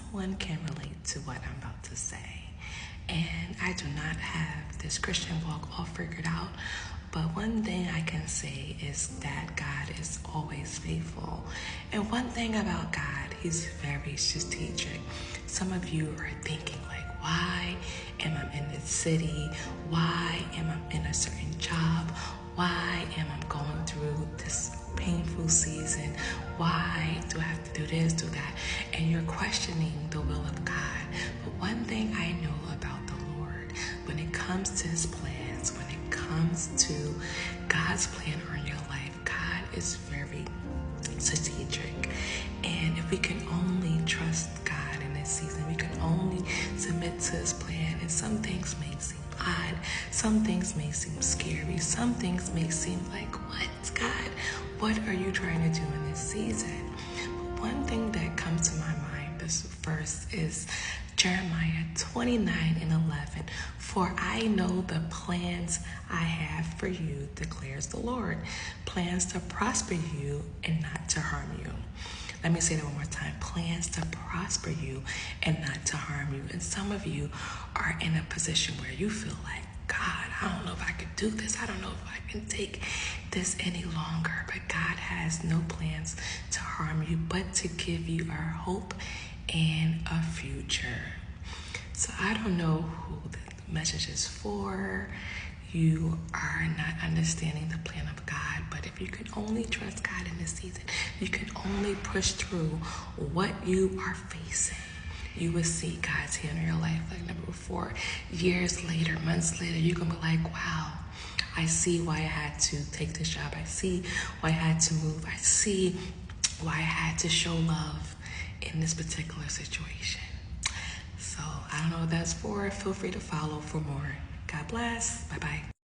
someone can relate to what I'm about to say. And I do not have this Christian walk all figured out, but one thing I can say is that God is always faithful. And one thing about God, He's very strategic. Some of you are thinking like, why am I in this city? Why am I in a certain job? Why am I going through this painful season? Why do I have to do this, do that? And you're questioning the will of God. But one thing I know about the Lord, when it comes to His plans, when it comes to God's plan on your life, God is very strategic. And if we can only trust God in this season, we can only submit to His plan. And some things may seem odd, some things may seem scary, some things may seem like, what, God? What are you trying to do in this season? But one thing that comes to my mind, this verse, is Jeremiah 29:11. For I know the plans I have for you, declares the Lord. Plans to prosper you and not to harm you. Let me say that one more time. Plans to prosper you and not to harm you. And some of you are in a position where you feel like, God, I don't know if I could do this. I don't know if I can take this any longer. But God has no plans to harm you, but to give you a hope and a future. So I don't know who the message is for. You are not understanding the plan of God, but if you can only trust God in this season, you can only push through what you are facing, you will see God's hand in your life like never before. Years later, months later, you're going to be like, wow, I see why I had to take this job. I see why I had to move. I see why I had to show love in this particular situation. So I don't know what that's for. Feel free to follow for more. God bless. Bye-bye.